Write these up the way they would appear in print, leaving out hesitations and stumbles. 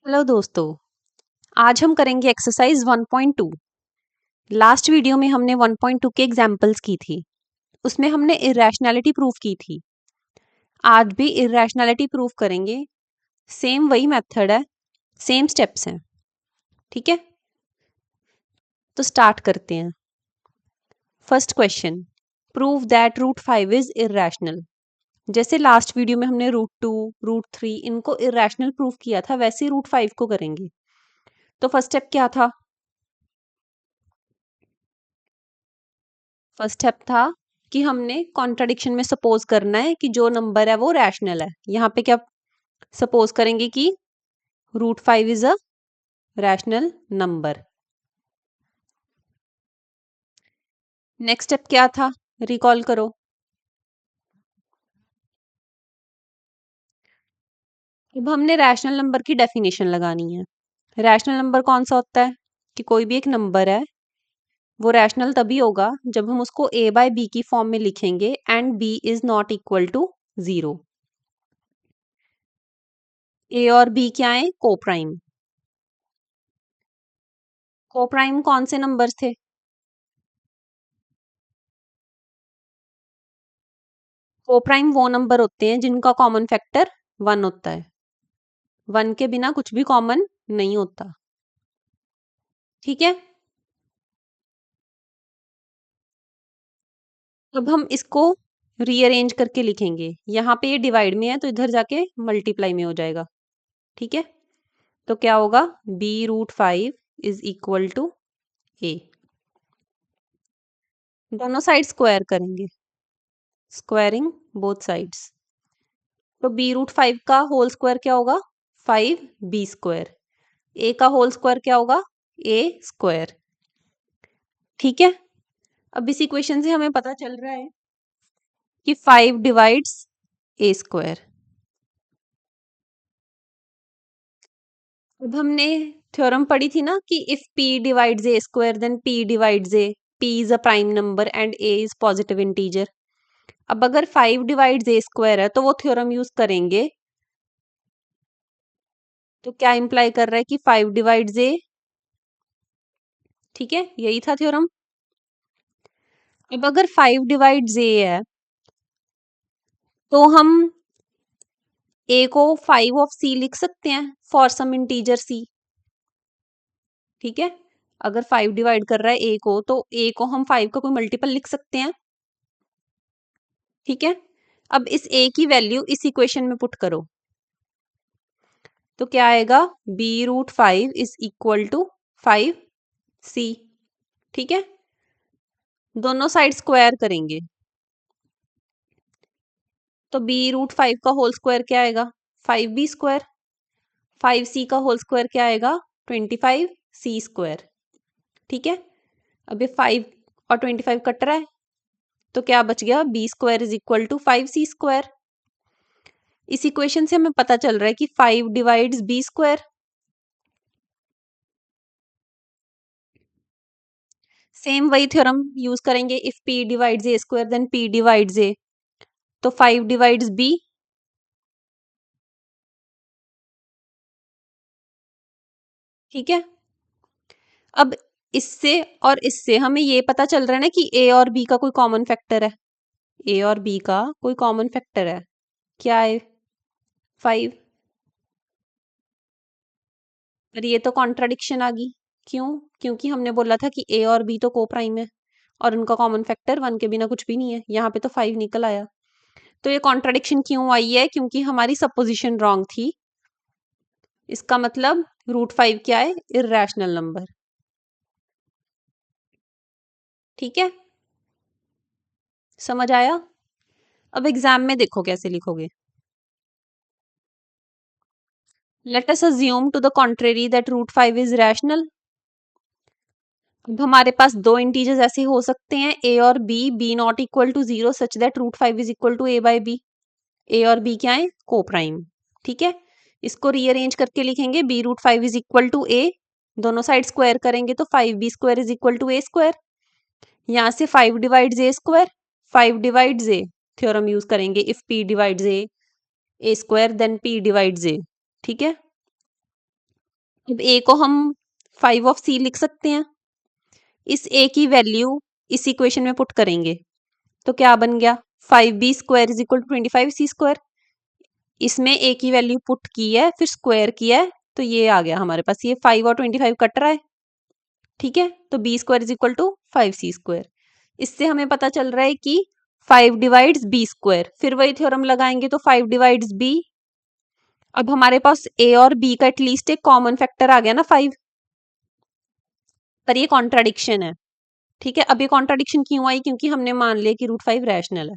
Hello दोस्तों, आज हम करेंगे एक्सरसाइज 1.2। लास्ट वीडियो में हमने 1.2 के एग्जाम्पल्स की थी। उसमें हमने इरेशनैलिटी प्रूफ की थी। आज भी इरेशनैलिटी प्रूफ करेंगे। सेम वही मेथड है, सेम स्टेप्स हैं। ठीक है, तो स्टार्ट करते हैं। First question, prove that root 5 is irrational. जैसे लास्ट वीडियो में हमने रूट 2, रूट 3 इनको इरेशनल प्रूफ किया था, वैसे ही रूट 5 को करेंगे। तो फर्स्ट स्टेप क्या था? फर्स्ट स्टेप था कि हमने कॉन्ट्राडिक्शन में सपोज करना है कि जो नंबर है वो रैशनल है। यहाँ पे क्या सपोज करेंगे कि root 5 is a rational number. Next step क्या था, रिकॉल करो। अब हमने रैशनल नंबर की डेफिनेशन लगानी है। रैशनल नंबर कौन सा होता है? कि कोई भी एक नंबर है वो रैशनल तभी होगा जब हम उसको a बाय बी की फॉर्म में लिखेंगे and b is not equal to 0। a और b क्या है? कोप्राइम। कोप्राइम कौन से नंबर्स थे? कोप्राइम वो नंबर होते हैं जिनका कॉमन फैक्टर 1 होता है। 1 के बिना कुछ भी कॉमन नहीं होता। ठीक है, अब हम इसको रीअरेंज करके लिखेंगे। यहाँ पे ये डिवाइड में है तो इधर जाके मल्टीप्लाई में हो जाएगा। ठीक है, तो क्या होगा? b√5 is equal to a। दोनों साइड स्क्वायर करेंगे, स्क्वायरिंग बोथ साइड्स। तो b√5 का होल स्क्वायर क्या होगा? 5b²। a का होल स्क्वायर क्या होगा? a²। ठीक है, अब इस इक्वेशन से हमें पता चल रहा है कि 5 डिवाइड्स a²। अब हमने थ्योरम पढ़ी थी ना कि if p divides a² then p divides a, p is a prime number and a is positive integer. अब अगर 5 डिवाइड्स a² है तो वो थ्योरम यूज करेंगे। तो क्या इंप्लाई कर रहा है कि 5 डिवाइड्स a। ठीक है, यही था थ्योरम। अब अगर 5 डिवाइड्स a है तो हम a को 5 ऑफ c लिख सकते हैं फॉर सम इंटीजर c। ठीक है, अगर 5 डिवाइड कर रहा है a को तो a को हम 5 का कोई मल्टीपल लिख सकते हैं। ठीक है, अब इस a की वैल्यू इस इक्वेशन में पुट करो तो क्या आएगा? b√5 is equal to 5c। ठीक है, दोनों साइड स्क्वायर करेंगे तो b√5 का होल स्क्वायर क्या आएगा? 5b²। 5c का होल स्क्वायर क्या आएगा? 25c²। ठीक है, अब ये 5 और 25 कट रहा है तो क्या बच गया? b² is equal to 5c²। इस इक्वेशन से हमें पता चल रहा है कि 5 डिवाइड्स b²। सेम वही थ्योरम यूज करेंगे, if p divides a² then p divides a। तो 5 डिवाइड्स b। ठीक है, अब इससे और इससे हमें ये पता चल रहा है ना कि a और b का कोई कॉमन फैक्टर है। a और b का कोई कॉमन फैक्टर है, क्या है? 5। पर ये तो कॉन्ट्राडिक्शन आ गई। क्यों? क्योंकि हमने बोला था कि a और b तो को प्राइम है और उनका कॉमन फैक्टर 1 के बिना कुछ भी नहीं है। यहाँ पे तो 5 निकल आया। तो ये कॉन्ट्राडिक्शन क्यों आई है? क्योंकि हमारी सपोजिशन रॉन्ग थी। इसका मतलब √5 क्या है? Irrational number. ठीक है, समझ आया? अब एग्जाम में देखो कैसे लिखोगे। Let us assume to the contrary that √5 is rational. अब हमारे पास दो इंटीजर्स ऐसे हो सकते हैं a और b not equal to 0 such that √5 is equal to a by b। a और b क्या है? को प्राइम। ठीक है, इसको रीअरेंज करके लिखेंगे b√5 is equal to a। दोनों साइड स्क्वायर करेंगे तो 5b² is equal to a²। यहाँ से 5 divides a²। 5 divides a, theorem use करेंगे if p divides a² then p divides a। ठीक है, अब a को हम 5 ऑफ c लिख सकते हैं। इस a की वैल्यू इस इक्वेशन में पुट करेंगे तो क्या बन गया, 5b² is equal to 25c²। इसमें a की वैल्यू पुट की है फिर स्क्वायर किया है तो ये आ गया हमारे पास, ये 5 और 25 कट रहा है, ठीक है। तो b² is equal to 5c²। इससे हमें पता चल रहा है कि 5 डिवाइड्स b²। फिर वही थ्योरम लगाएंगे तो 5 डिवाइड्स b। अब हमारे पास a और b का एटलीस्ट एक कॉमन फैक्टर आ गया ना 5, पर ये कॉन्ट्राडिक्शन है, ठीक है। अब ये कॉन्ट्राडिक्शन क्यों आई, क्योंकि हमने मान लिया कि √5 रैशनल है।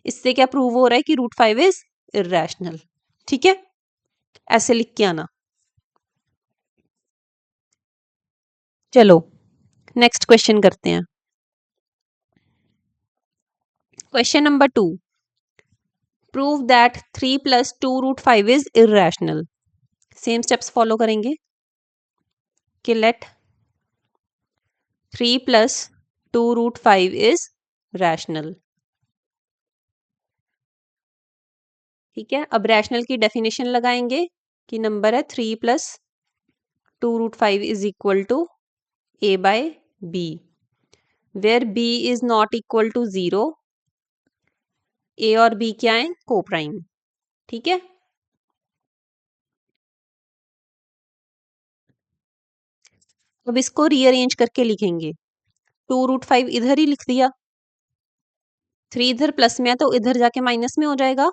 इससे क्या प्रूव हो रहा है कि √5 इज इररेशनल, ठीक है। ऐसे लिख के आना। चलो नेक्स्ट क्वेश्चन करते हैं। Question number 2, prove that 3 + 2√5 is irrational. Same steps follow करेंगे कि लेट 3 + 2√5 इज रैशनल, ठीक है। अब रैशनल की डेफिनेशन लगाएंगे कि नंबर है 3 + 2√5 is equal to a/b, where b is not equal to 0। a और b क्या है, कोप्राइम, ठीक है। अब इसको रीअरेंज करके लिखेंगे, 2√5 इधर ही लिख दिया, 3 इधर प्लस में है तो इधर जाके माइनस में हो जाएगा,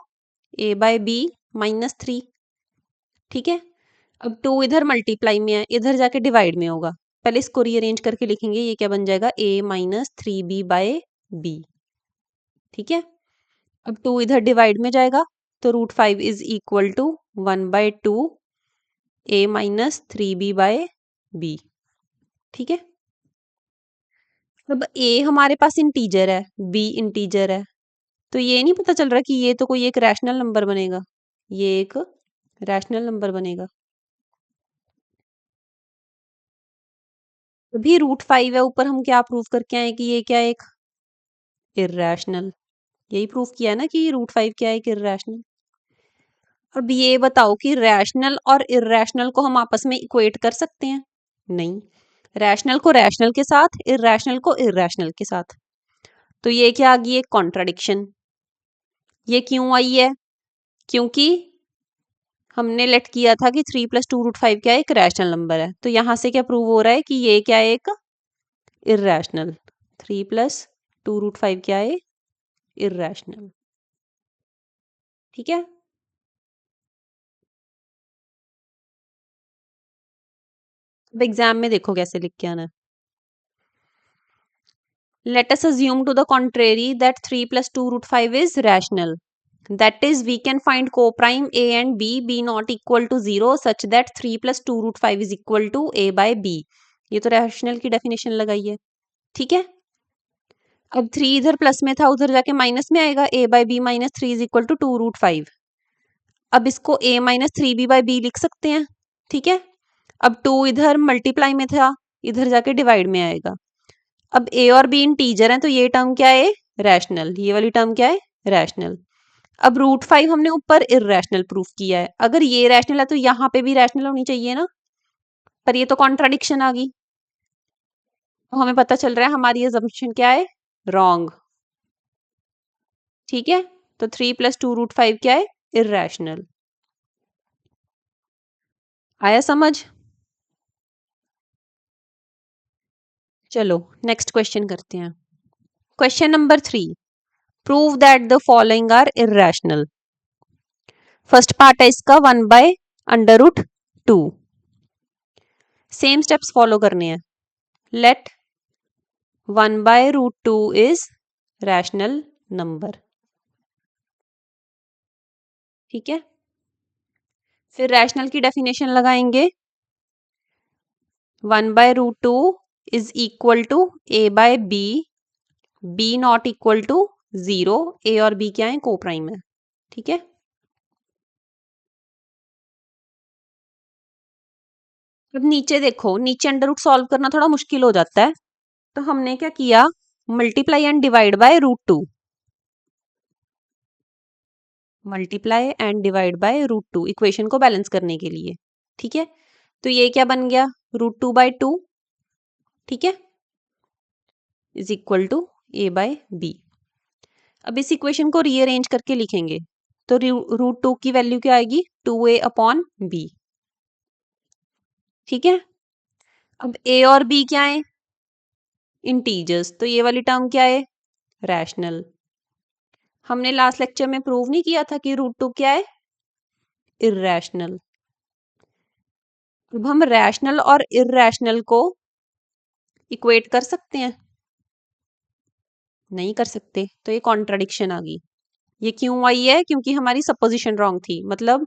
a/b -3, ठीक है। अब 2 इधर मल्टीप्लाई में है, इधर जाके डिवाइड में होगा। पहले इसको रीअरेंज करके लिखेंगे, ये क्या बन जाएगा, a -3b/b, ठीक है। अब 2 इधर डिवाइड में जाएगा तो √5 is equal to 1/2 a -3b/b, ठीक है। अब a हमारे पास इंटीजर है, b इंटीजर है, तो ये नहीं पता चल रहा कि ये तो कोई एक रैशनल नंबर बनेगा, ये एक रैशनल नंबर बनेगा। अभी √5 है ऊपर, हम क्या प्रूव करके आए कि ये क्या है, एक इररेशनल। यही प्रूव किया है ना कि √5 क्या है, एक इररेशनल। अब ये बताओ कि रैशनल और इररेशनल को हम आपस में इक्वेट कर सकते हैं? नहीं, रैशनल को रैशनल के साथ, इररेशनल को इररेशनल के साथ। तो ये क्या आ गई, एक कॉन्ट्राडिक्शन। ये क्यों आई है, क्योंकि हमने लेट किया था कि 3 + 2√5 क्या है, एक रैशनल नंबर है। तो यहां से क्या प्रूव हो रहा है कि ये क्या है, एक इररेशनल। 3 + 2√5 क्या है, इररेशनल, ठीक है। अब एग्जाम में देखो कैसे लिख के आना है। Let us assume to the contrary that 3 + 2√5 is rational. That is, we can find coprime a and b not equal to 0 such that 3 + 2√5 is equal to a/b. ये तो रैशनल की डेफिनेशन लगाई है, ठीक है। अब 3 इधर प्लस में था, उधर जाके माइनस में आएगा, a/b -3 इज इक्वल टू 2√5। अब इसको a -3b/b लिख सकते हैं, ठीक है। अब 2 इधर मल्टीप्लाई में था, इधर जाके डिवाइड में आएगा। अब a और b इंटीजर हैं तो ये टर्म क्या है, रैशनल। ये वाली टर्म क्या है, रैशनल। अब √5 हमने ऊपर इररेशनल प्रूफ किया है, अगर ये रैशनल है तो यहाँ पे भी रैशनल होनी चाहिए ना, पर ये तो कॉन्ट्राडिक्शन आ गई। तो हमें पता चल रहा है हमारी अजम्पशन क्या है, रॉन्ग, ठीक है। तो 3 + 2√5 क्या है, इररेशनल। आया समझ? चलो नेक्स्ट क्वेश्चन करते हैं। Question number 3, prove that the following are irrational. First part है इसका 1/√2। सेम स्टेप्स फॉलो करने हैं। लेट 1/√2 इज रैशनल नंबर, ठीक है। फिर रैशनल की डेफिनेशन लगाएंगे, 1/√2 is equal to a/b, b not equal to 0। a और b क्या है, कोप्राइम है, ठीक है। अब नीचे देखो, नीचे अंडर रूट सॉल्व करना थोड़ा मुश्किल हो जाता है, तो हमने क्या किया, multiply and divide by √2, multiply and divide by √2 equation को बैलेंस करने के लिए, ठीक है। तो ये क्या बन गया, √2/2, ठीक है, इज इक्वल टू a/b। अब इस इक्वेशन को रीअरेंज करके लिखेंगे तो √2 की वैल्यू क्या आएगी, 2a/b, ठीक है। अब a और b क्या है, इंटीजर्स, तो ये वाली टर्म क्या है, रैशनल। हमने लास्ट लेक्चर में प्रूव नहीं किया था कि √2 क्या है, इर्रेशनल। अब हम रैशनल और इर्रेशनल को इक्वेट कर सकते हैं, नहीं कर सकते, तो ये कॉन्ट्राडिक्शन आ गई। ये क्यों आई है, क्योंकि हमारी सपोजिशन रॉन्ग थी, मतलब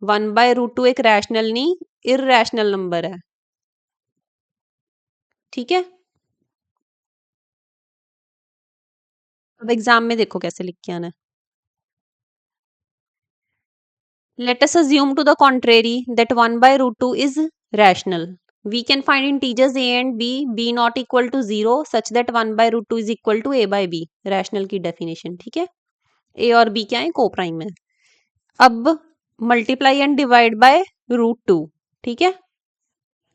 1/√2 एक रैशनल नहीं, इर्रेशनल नंबर है, ठीक है। अब एग्जाम में देखो कैसे लिख के आना है। Let us assume to the contrary that 1/√2 is rational. We can find integers a and b not equal to 0 such that 1/√2 is equal to a/b. Rational की definition, ठीक है। a और b क्या है, कोप्राइम है। अब मल्टीप्लाई एंड डिवाइड बाय √2, ठीक है,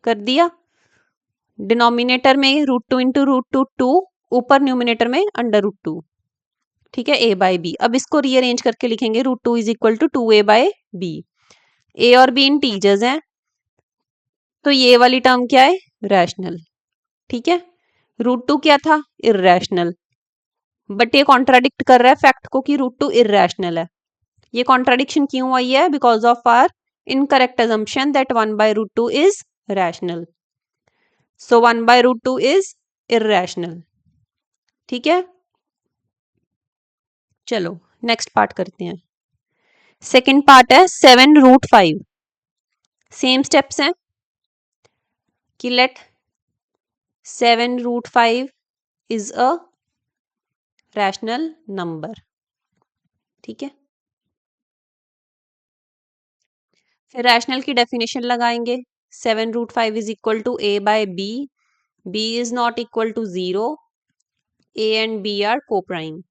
कर दिया। डिनोमिनेटर में √2 इंटू √2 2, ऊपर न्यूमिनेटर में √2, ठीक है, a/b। अब इसको रीअरेंज करके लिखेंगे, √2 इज इक्वल टू 2a/b। ए और बी इंटीजर्स हैं, तो ये वाली टर्म क्या है, रैशनल, ठीक है। √2 क्या था, इर्रेशनल, बट ये कॉन्ट्राडिक्ट कर रहा है फैक्ट को कि √2 इर्रेशनल है। ये कॉन्ट्राडिक्शन क्यों आई है, because of our incorrect assumption that 1/√2 is rational. So 1/√2 is irrational, ठीक है। चलो नेक्स्ट पार्ट करते हैं। सेकेंड पार्ट है 7√5। सेम स्टेप्स हैं कि let 7√5 is a rational number, ठीक है। फिर रैशनल की डेफिनेशन लगाएंगे, 7√5 is equal to a/b, b is not equal to 0, a and b are coprime,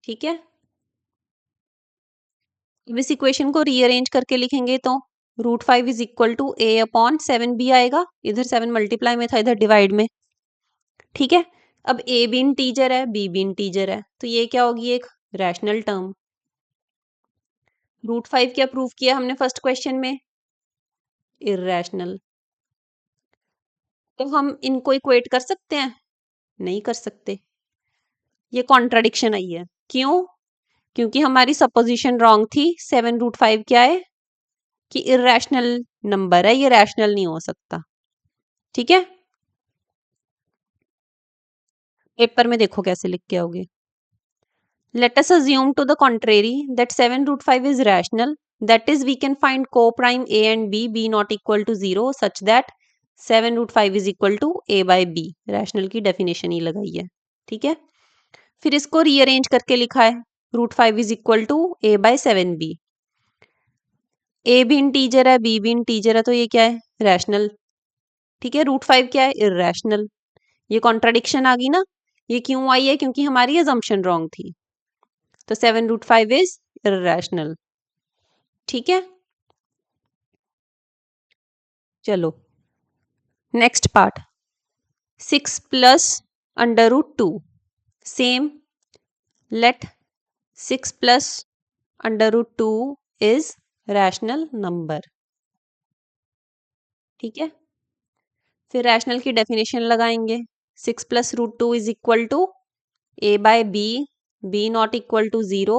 ठीक है। अब इस इक्वेशन को रीअरेंज करके लिखेंगे तो √5 इज इक्वल टू a/7b आएगा, इधर 7 मल्टीप्लाई में था, इधर डिवाइड में, ठीक है। अब a भी इंटीजर है, b भी इंटीजर है, तो ये क्या होगी, एक रैशनल टर्म। √5 क्या प्रूव किया हमने फर्स्ट क्वेश्चन में, इर्रेशनल। तो हम इनको इक्वेट कर सकते हैं, नहीं कर सकते, ये कॉन्ट्राडिक्शन आई है। क्यों, क्योंकि हमारी सपोजिशन रॉन्ग थी। 7√5 क्या है, कि इर्रेशनल नंबर है, ये रैशनल नहीं हो सकता, ठीक है। पेपर में देखो कैसे लिख के आओगे। Let us assume to the contrary that 7√5 is rational. That is, we can find co-prime a and b not equal to 0 such that 7√5 is equal to a/b. Rational की डेफिनेशन ही लगाई है, ठीक है। फिर इसको रीअरेंज करके लिखा है, √5 is equal to a/7b। a भी इंटीजर है, b भी इंटीजर है, तो ये क्या है, रैशनल, ठीक है। √5 क्या है, इर्रेशनल। ये कॉन्ट्राडिक्शन आ गई ना, ये क्यों आई है, क्योंकि हमारी अजम्पशन रॉन्ग थी। तो 7√5 इज इर्रेशनल, ठीक है। चलो next part, 6 plus √2। Same, let 6 plus √2 is rational number, ठीक है। फिर रैशनल की डेफिनेशन लगाएंगे, 6 plus √2 is equal to a/b, b not equal to 0,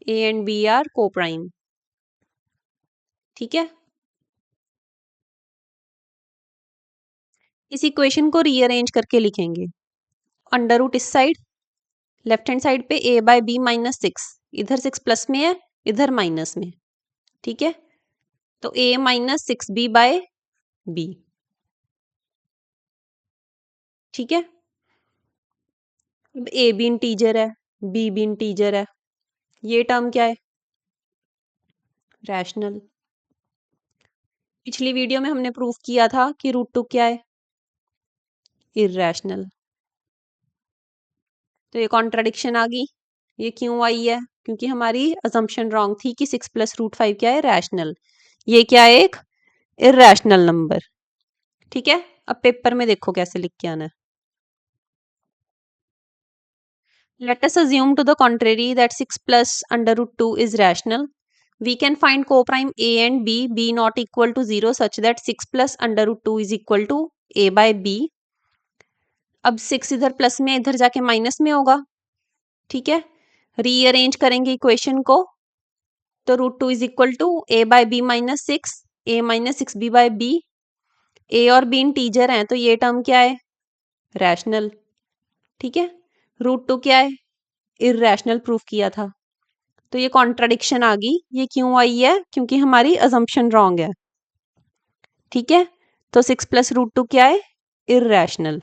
a and b are coprime, ठीक है। इस इक्वेशन को रीअरेंज करके लिखेंगे, अंडर रूट इस साइड, लेफ्ट हैंड साइड पे a/b-6, इधर 6 प्लस में है, इधर माइनस में, ठीक है। तो a-6b/b, ठीक है। अब a भी इंटीजर है, b भी इंटीजर है, ये टर्म क्या है, रैशनल। पिछली वीडियो में हमने प्रूफ किया था कि √2 क्या है, इर्रेशनल। तो ये कॉन्ट्राडिक्शन आ गई। ये क्यों आई है, क्योंकि हमारी अजम्पशन रॉन्ग थी कि 6 प्लस √5 क्या है, रैशनल। ये क्या है? एक इर्रेशनल नंबर। ठीक है, अब पेपर में देखो कैसे लिख के आना है। Let us assume to the contrary that 6 plus under root 2 is rational. We can find coprime A and B not equal to 0 such that 6 plus under root 2 is equal to A by B. अब 6 इधर plus में, इधर जाके minus में होगा। ठीक है, rearrange करेंगे इक्वेशन को, तो root 2 is equal to A by B minus 6, A minus 6B by B। A और B इंटीजर हैं, तो ये टर्म क्या है? रैशनल। ठीक है, रूट 2 क्या है? इर्रेशनल प्रूफ किया था, तो ये कॉन्ट्राडिक्शन आ गई। ये क्यों आई है? क्योंकि हमारी अजम्पशन रॉन्ग है। ठीक है, तो 6 प्लस रूट 2 क्या है? इर्रेशनल।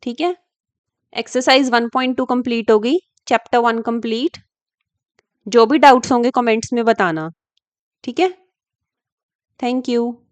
ठीक है, एक्सरसाइज 1.2 कंप्लीट हो गई, चैप्टर 1 कंप्लीट। जो भी डाउट्स होंगे कमेंट्स में बताना। ठीक है, थैंक यू।